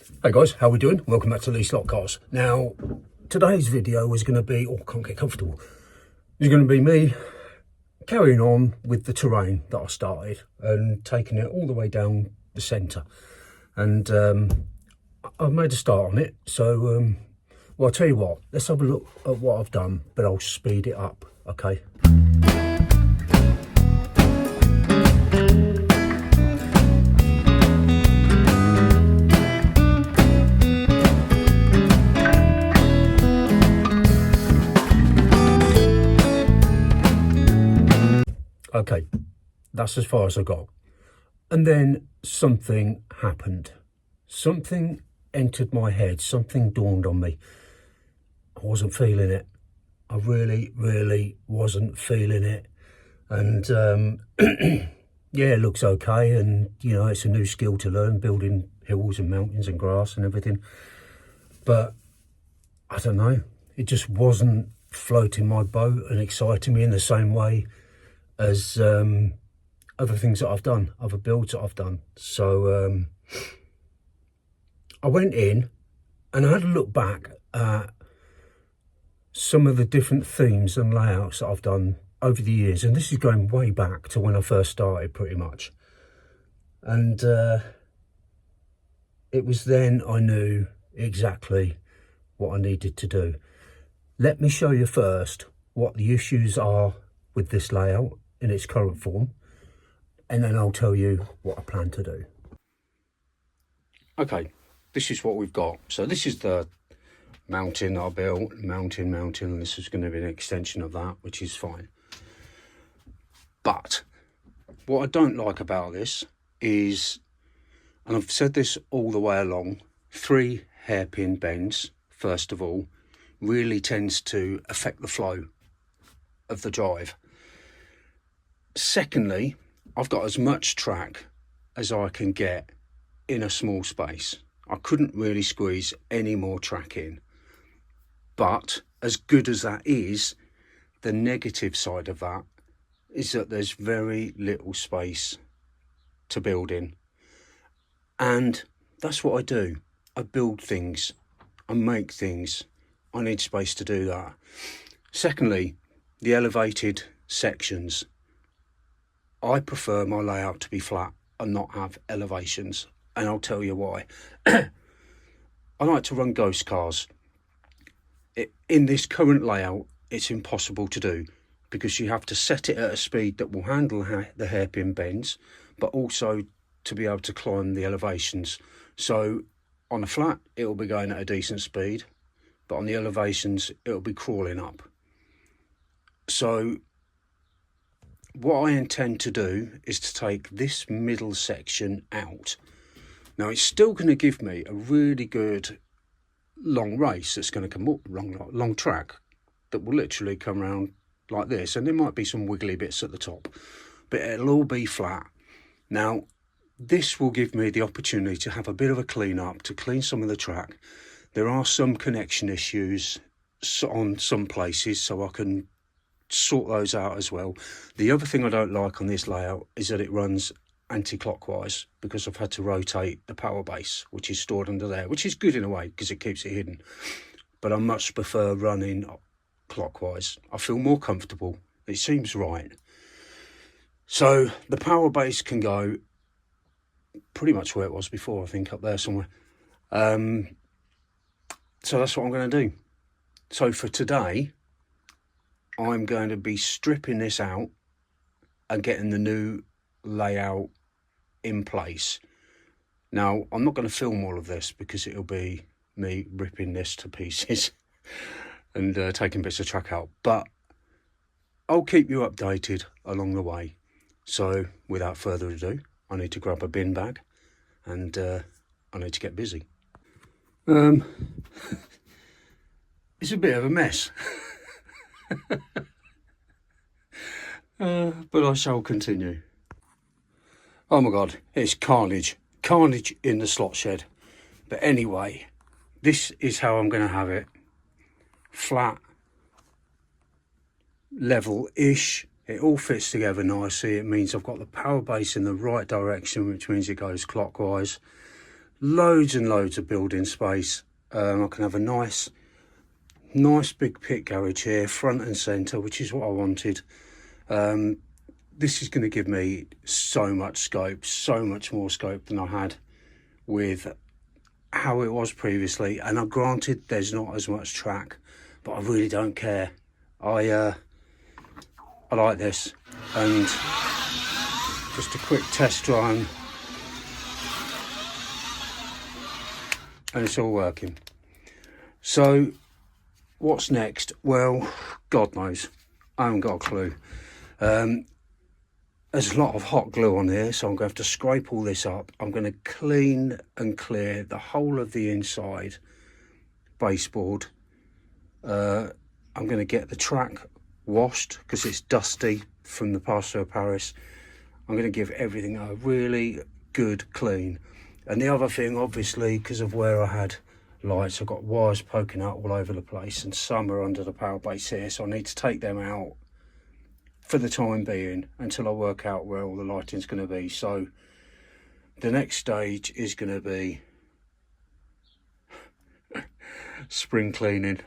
Hey guys, how we doing? Welcome back to Lee Slot Cars. Now, today's video is going to be, I can't get comfortable. It's going to be me carrying on with the terrain that I started and taking it all the way down the centre. And I've made a start on it. So, well, I'll tell you what, let's have a look at what I've done, but I'll speed it up, okay? Okay, that's as far as I got. And then something happened. Something entered my head. Something dawned on me. I wasn't feeling it. I really wasn't feeling it. And yeah, it looks okay. And, you know, it's a new skill to learn, building hills and mountains and grass and everything. But I don't know. It just wasn't floating my boat and exciting me in the same way as other things that I've done, other builds that I've done. So I went in and I had a look back at some of the different themes and layouts that I've done over the years, and this is going way back to when I first started pretty much. And it was then I knew exactly what I needed to do. Let me show you first what the issues are with this layout in its current form, and then I'll tell you what I plan to do. Okay, this is what we've got. So this is the mountain I built, mountain, and this is going to be an extension of that, which is fine. But what I don't like about this is, and I've said this all the way along, 3 hairpin bends, first of all, really tends to affect the flow of the drive. Secondly, I've got as much track as I can get in a small space. I couldn't really squeeze any more track in. But as good as that is, the negative side of that is that there's very little space to build in. And that's what I do. I build things. I make things. I need space to do that. Secondly, the elevated sections. I prefer my layout to be flat and not have elevations, and I'll tell you why. I like to run ghost cars. In this current layout, it's impossible to do because you have to set it at a speed that will handle the hairpin bends, but also to be able to climb the elevations. So on a flat, it will be going at a decent speed, but on the elevations, it will be crawling up. So what I intend to do is to take this middle section out. Now it's still going to give me a really good long race that's going to come up, long track that will literally come around like this, and there might be some wiggly bits at the top, but it'll all be flat. Now this will give me the opportunity to have a bit of a clean up, to clean some of the track. There are some connection issues on some places, so I can sort those out as well. The other thing I don't like on this layout is that it runs anti-clockwise because I've had to rotate the power base, which is stored under there, which is good in a way because it keeps it hidden, but I much prefer running clockwise. I feel more comfortable. It seems right. So the power base can go pretty much where it was before, I think up there somewhere. So that's what I'm going to do. So for today, I'm going to be stripping this out and getting the new layout in place. Now, I'm not going to film all of this because it'll be me ripping this to pieces and taking bits of track out. But I'll keep you updated along the way. So, without further ado, I need to grab a bin bag and I need to get busy. It's a bit of a mess. But I shall continue. Oh my god, it's carnage in the slot shed. But anyway, this is how I'm going to have it. Flat, level-ish. It all fits together nicely. It means I've got the power base in the right direction, which means it goes clockwise. loads and loads of building space. I can have a nice big pit garage here, front and centre, which is what I wanted. This is going to give me so much scope, so much more scope than I had with how it was previously. And granted, there's not as much track, but I really don't care. I like this. And just a quick test run, and it's all working. So what's next? Well, God knows, I haven't got a clue. There's a lot of hot glue on here, so I'm going to have to scrape all this up. I'm going to clean and clear the whole of the inside baseboard. I'm going to get the track washed because it's dusty from the plaster of Paris. I'm going to give everything a really good clean. And the other thing, obviously, because of where I had lights, I've got wires poking out all over the place, and some are under the power base here, so I need to take them out for the time being until I work out where all the lighting's going to be. So the next stage is going to be spring cleaning.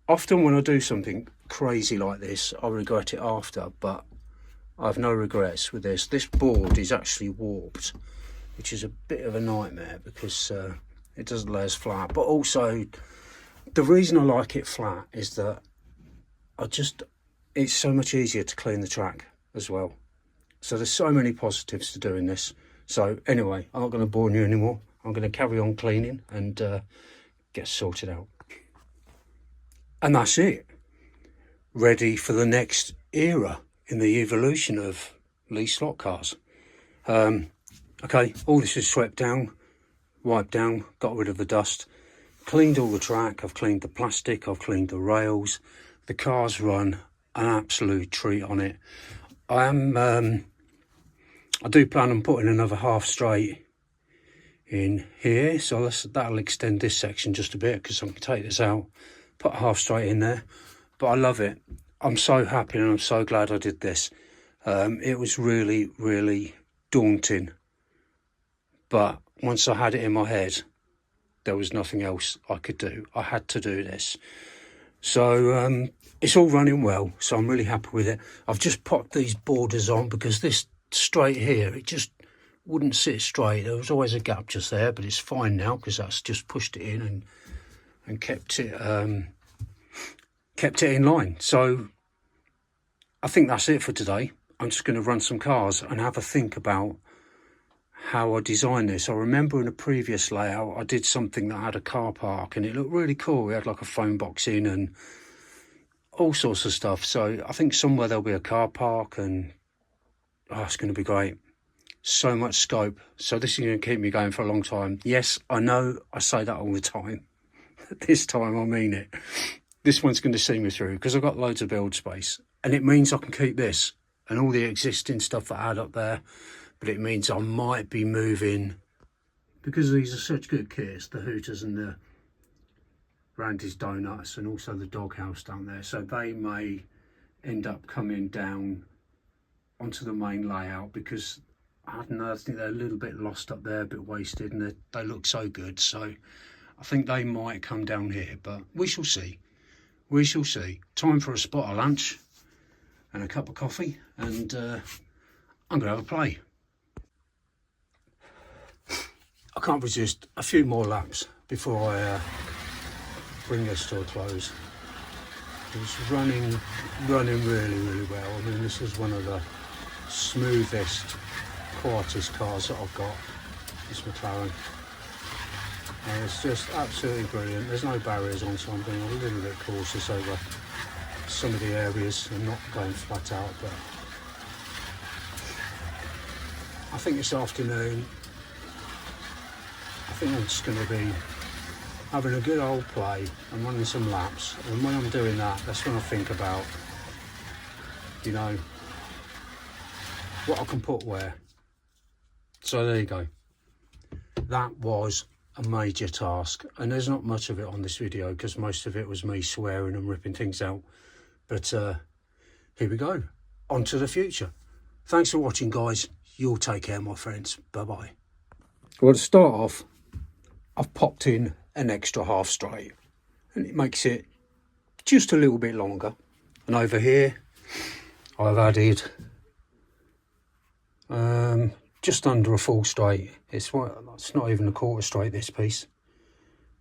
Often when I do something crazy like this, I regret it after, but I have no regrets with this. This board is actually warped, which is a bit of a nightmare because it doesn't lay as flat. But also, the reason I like it flat is that it's so much easier to clean the track as well. So there's so many positives to doing this. So anyway, I'm not going to bore you anymore. I'm going to carry on cleaning and get sorted out. And that's it. Ready for the next era in the evolution of lease slot cars. Okay, all this is swept down, wiped down, got rid of the dust, cleaned all the track, I've cleaned the plastic, I've cleaned the rails. The car's run an absolute treat on it. I do plan on putting another half straight in here, so that'll extend this section just a bit because I can take this out, put a half straight in there. But I love it. I'm so happy and I'm so glad I did this. It was really, really daunting, but once I had it in my head, there was nothing else I could do. I had to do this. So it's all running well, so I'm really happy with it. I've just popped these borders on because this straight here, it just wouldn't sit straight. There was always a gap just there, but it's fine now because that's just pushed it in and kept it in line. So I think that's it for today. I'm just going to run some cars and have a think about how I designed this. I remember in a previous layout I did something that had a car park and it looked really cool. We had like a phone box in and all sorts of stuff. So I think somewhere there'll be a car park and it's going to be great. So much scope. So this is going to keep me going for a long time. Yes, I know I say that all the time. This time I mean it. This one's going to see me through because I've got loads of build space, and it means I can keep this and all the existing stuff that I had up there, but it means I might be moving, because these are such good kits, the Hooters and the Randy's Donuts and also the Doghouse down there, so they may end up coming down onto the main layout because I don't know, I think they're a little bit lost up there, a bit wasted, and they look so good, so I think they might come down here, but we shall see. We shall see. Time for a spot of lunch and a cup of coffee, and I'm going to have a play. I can't resist a few more laps before I bring this to a close. It's running really, really well. I mean, this is one of the smoothest, quietest cars that I've got, this McLaren. And it's just absolutely brilliant. There's no barriers on, so I'm being a little bit cautious over some of the areas and not going flat out, but I think this afternoon I think I'm just going to be having a good old play and running some laps, and when I'm doing that, that's when I think about, you know, what I can put where. So there you go. That was a major task, and there's not much of it on this video because most of it was me swearing and ripping things out, but here we go, on to the future. Thanks for watching, guys. You'll take care, my friends. Bye bye. Well, to start off, I've popped in an extra half straight, and it makes it just a little bit longer. And over here I've added just under a full straight. It's not even a quarter straight, this piece.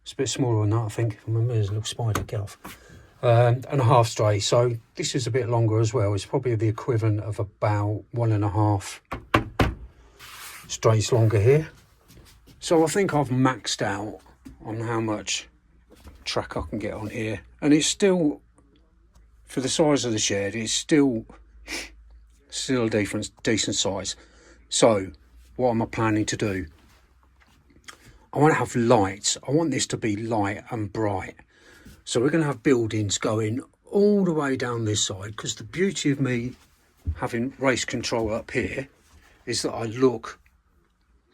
It's a bit smaller than that, I think. Remember, there's a little spider, get off. And a half straight, so this is a bit longer as well. It's probably the equivalent of about 1.5 straights longer here. So I think I've maxed out on how much track I can get on here, and it's still, for the size of the shed, it's still a decent size. So what am I planning to do? I want to have lights. I want this to be light and bright. So we're going to have buildings going all the way down this side, because the beauty of me having race control up here is that I look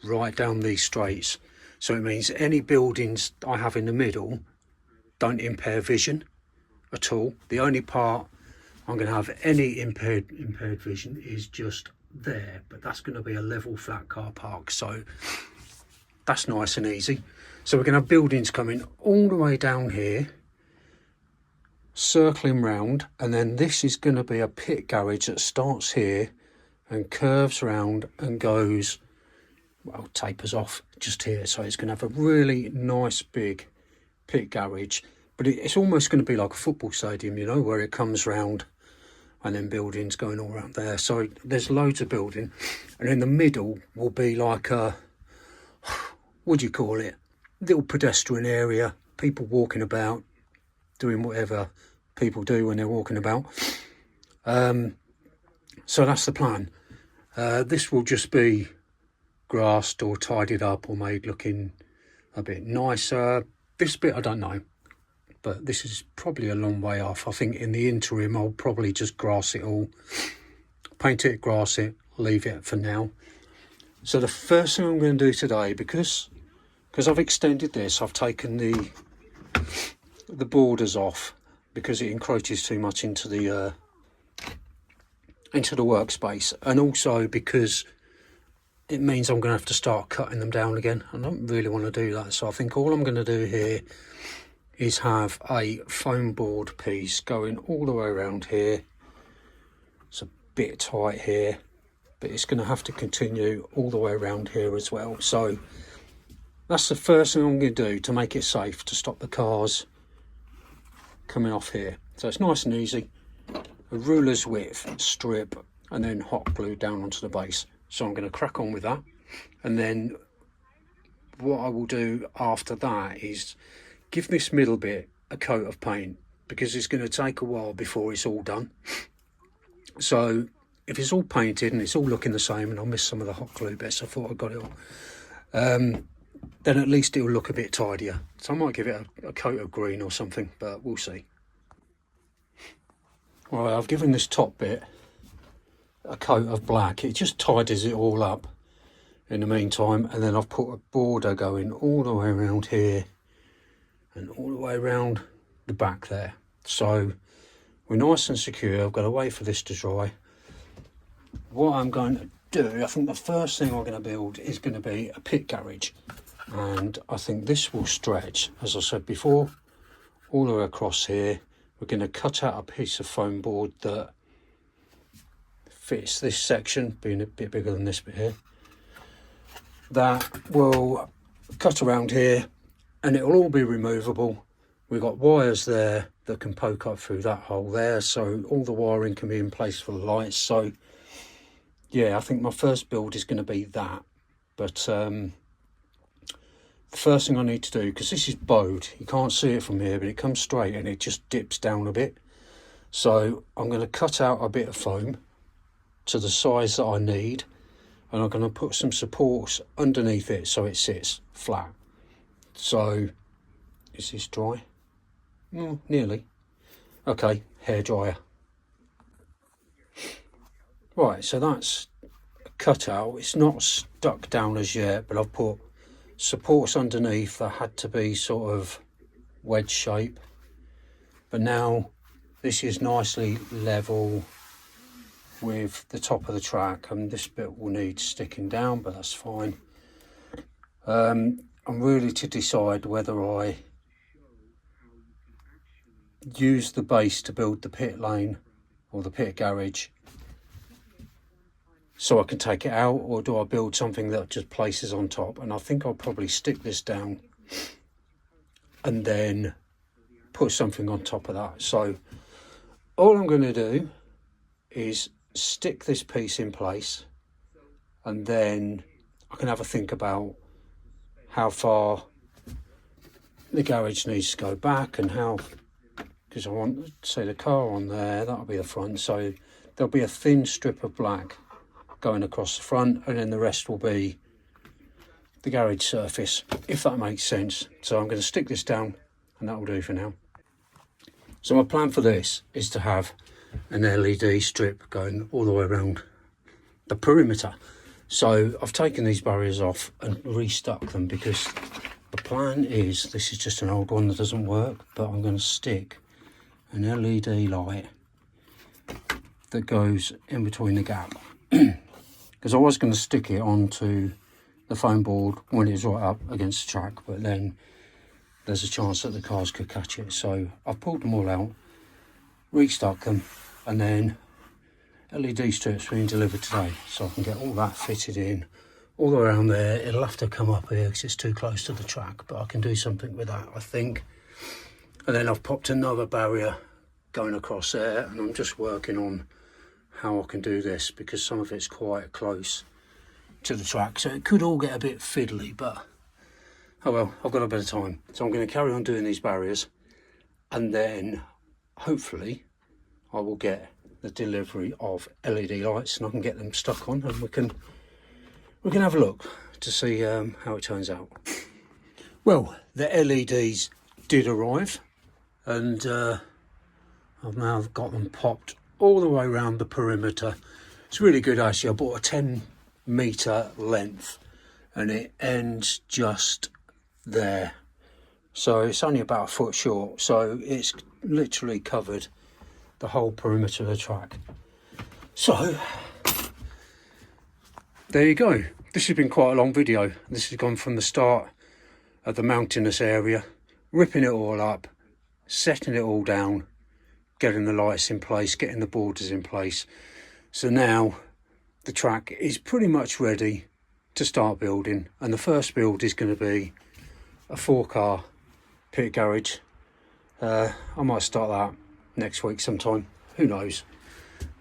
right down these straights. So it means any buildings I have in the middle don't impair vision at all. The only part I'm going to have any impaired vision is just there, but that's going to be a level flat car park, so that's nice and easy. So we're going to have buildings coming all the way down here, circling round, and then this is going to be a pit garage that starts here and curves round and goes, well, tapers off just here. So it's going to have a really nice big pit garage, but it's almost going to be like a football stadium, you know, where it comes round and then buildings going all around there. So there's loads of building, and in the middle will be like a, what do you call it, little pedestrian area, people walking about, doing whatever people do when they're walking about. So that's the plan. This will just be grassed or tidied up or made looking a bit nicer. This bit I don't know, but this is probably a long way off. I think in the interim I'll probably just grass it all, paint it, grass it, leave it for now. So the first thing I'm going to do today, because I've extended this, I've taken the borders off because it encroaches too much into the workspace, and also because it means I'm going to have to start cutting them down again. I don't really want to do that, so I think all I'm going to do here is have a foam board piece going all the way around here. It's a bit tight here, but it's going to have to continue all the way around here as well. So that's the first thing I'm going to do to make it safe, to stop the cars coming off here. So it's nice and easy. A ruler's width strip and then hot glue down onto the base. So I'm going to crack on with that, and then what I will do after that is give this middle bit a coat of paint, because it's going to take a while before it's all done. So if it's all painted and it's all looking the same, and I missed some of the hot glue bits, I thought I got it all, then at least it'll look a bit tidier. So I might give it a coat of green or something, but we'll see. Right, I've given this top bit a coat of black. It just tidies it all up in the meantime, and then I've put a border going all the way around here and all the way around the back there. So we're nice and secure. I've got to wait for this to dry. What I'm going to do, I think the first thing I'm going to build is going to be a pit garage, and I think this will stretch, as I said before, all the way across here. We're going to cut out a piece of foam board that fits this section, being a bit bigger than this bit here. That will cut around here, and it will all be removable. We've got wires there that can poke up through that hole there, so all the wiring can be in place for the lights. So yeah, I think my first build is going to be that. But the first thing I need to do, because this is bowed, you can't see it from here, but it comes straight and it just dips down a bit. So I'm going to cut out a bit of foam to the size that I need, and I'm going to put some supports underneath it so it sits flat. So is this dry? Nearly. Okay, hair dryer. Right, so that's cut out. It's not stuck down as yet, but I've put supports underneath that had to be sort of wedge shape. But now this is nicely level with the top of the track, and this bit will need sticking down, but that's fine. I'm really to decide whether I use the base to build the pit lane or the pit garage so I can take it out, or do I build something that just places on top? And I think I'll probably stick this down and then put something on top of that. So all I'm going to do is stick this piece in place, and then I can have a think about how far the garage needs to go back, and how, because I want, say, the car on there, that'll be the front, so there'll be a thin strip of black going across the front, and then the rest will be the garage surface, if that makes sense. So I'm going to stick this down, and that will do for now. So my plan for this is to have an LED strip going all the way around the perimeter. So I've taken these barriers off and restuck them, because the plan is, this is just an old one that doesn't work, but I'm going to stick an LED light that goes in between the gap. Because I was going to stick it onto the foam board when it was right up against the track, but then there's a chance that the cars could catch it. So I've pulled them all out, restuck them, and then LED strips being delivered today, so I can get all that fitted in all the way around there. It'll have to come up here because it's too close to the track, but I can do something with that, I think. And then I've popped another barrier going across there, and I'm just working on how I can do this, because some of it's quite close to the track, so it could all get a bit fiddly, but oh well, I've got a bit of time. So I'm going to carry on doing these barriers, and then hopefully I will get the delivery of LED lights, and I can get them stuck on, and we can have a look to see how it turns out. Well, the LEDs did arrive, and I've now got them popped all the way around the perimeter. It's really good actually. I bought a 10-meter length, and it ends just there, so it's only about a foot short, so it's literally covered the whole perimeter of the track. So there you go. This has been quite a long video. This has gone from the start of the mountainous area, ripping it all up, setting it all down, getting the lights in place, getting the borders in place. So now the track is pretty much ready to start building, and the first build is going to be a 4-car pit garage. I might start that next week sometime, who knows.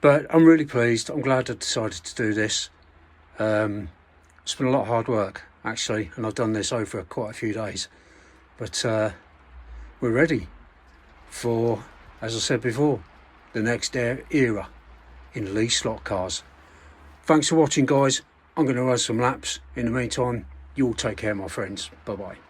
But I'm really pleased. I'm glad I decided to do this. It's been a lot of hard work actually, and I've done this over quite a few days, but we're ready for, as I said before, the next era in lease slot cars. Thanks for watching, guys. I'm going to run some laps. In the meantime, you all take care, my friends. Bye bye.